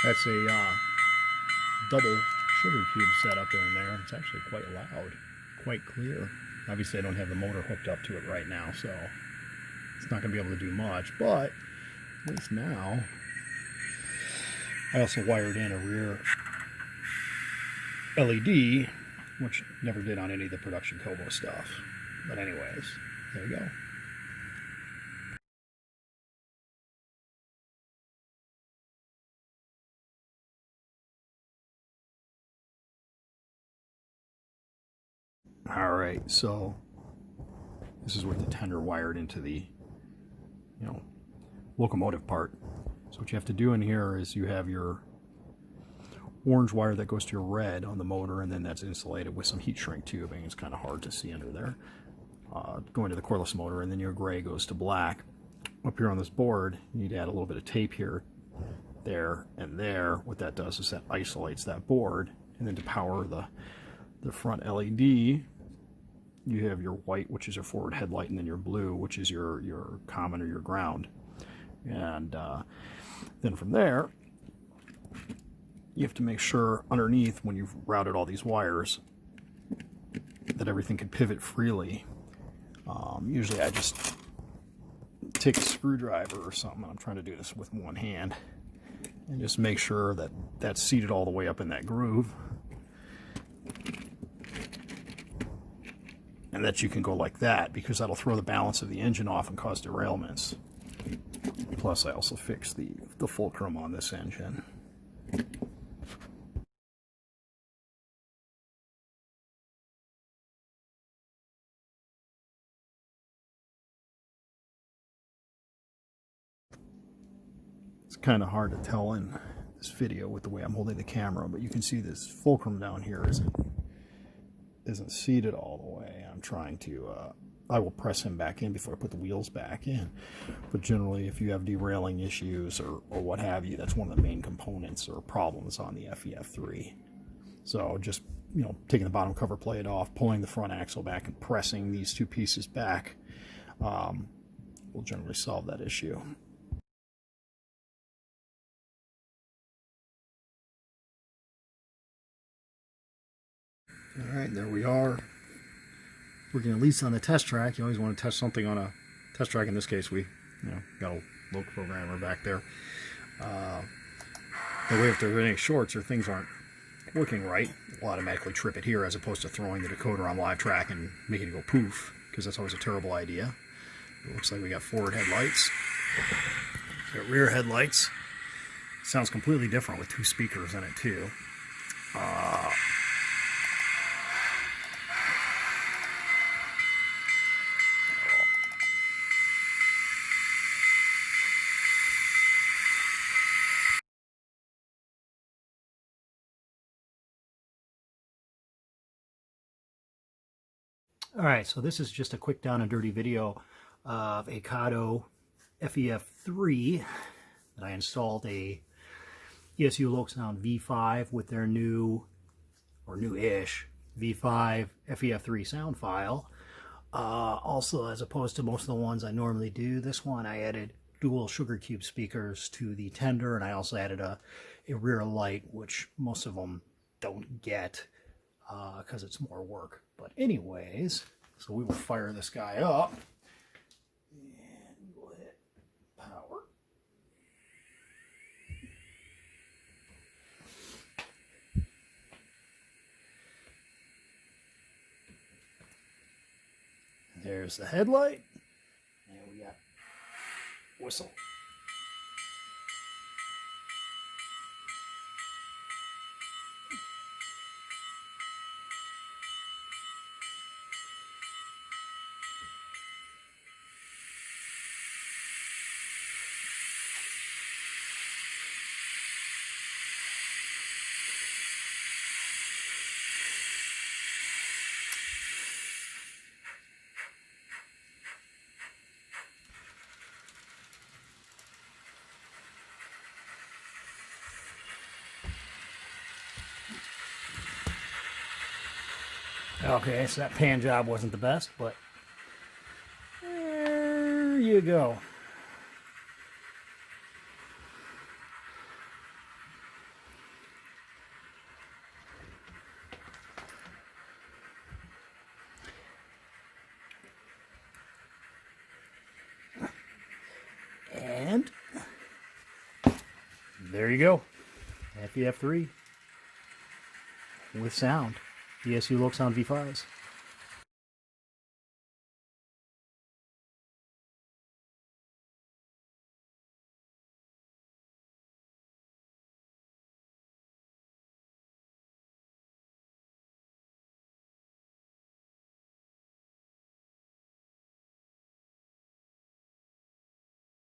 That's a double sugar cube setup in there. It's actually quite loud, quite clear. Obviously, I don't have the motor hooked up to it right now, so it's not going to be able to do much, but at least now. I also wired in a rear LED, which never did on any of the production Kobo stuff. But anyways, there you go. Alright, so this is with the tender wired into the, locomotive part. So what you have to do in here is you have your orange wire that goes to your red on the motor, and then that's insulated with some heat shrink tubing. It's kind of hard to see under there. Going to the cordless motor, and then your gray goes to black. Up here on this board, you need to add a little bit of tape here, there, and there. What that does is that isolates that board, and then to power the front LED, you have your white, which is your forward headlight, and then your blue, which is your common or your ground. And then from there, you have to make sure underneath, when you've routed all these wires, that everything can pivot freely. Usually I just take a screwdriver or something, and I'm trying to do this with one hand, and just make sure that that's seated all the way up in that groove, and that you can go like that, because that'll throw the balance of the engine off and cause derailments. Plus I also fixed the fulcrum on this engine. It's kind of hard to tell in this video with the way I'm holding the camera, but you can see this fulcrum down here isn't seated all the way. I'm trying to, I will press him back in before I put the wheels back in. But generally, if you have derailing issues or what have you, that's one of the main components or problems on the FEF3. So just, taking the bottom cover plate off, pulling the front axle back, and pressing these two pieces back will generally solve that issue. Alright, there we are. Working at least on the test track. You always want to test something on a test track. In this case, we got a local programmer back there. That way, if there's any shorts or things aren't working right, we'll automatically trip it here, as opposed to throwing the decoder on live track and making it go poof, because that's always a terrible idea. It looks like we got forward headlights. Got rear headlights. Sounds completely different with two speakers in it too. Alright, so this is just a quick down and dirty video of a Kato FEF3 that I installed a ESU LokSound V5 with their new, or new-ish, V5 FEF3 sound file. Also, as opposed to most of the ones I normally do, this one I added dual sugar cube speakers to the tender, and I also added a rear light, which most of them don't get because it's more work. But anyways, so we will fire this guy up, and we'll hit power. There's the headlight, and we got whistle. Okay, so that pan job wasn't the best, but there you go. there you go. FEF3 with sound. ESU LokSound V5s.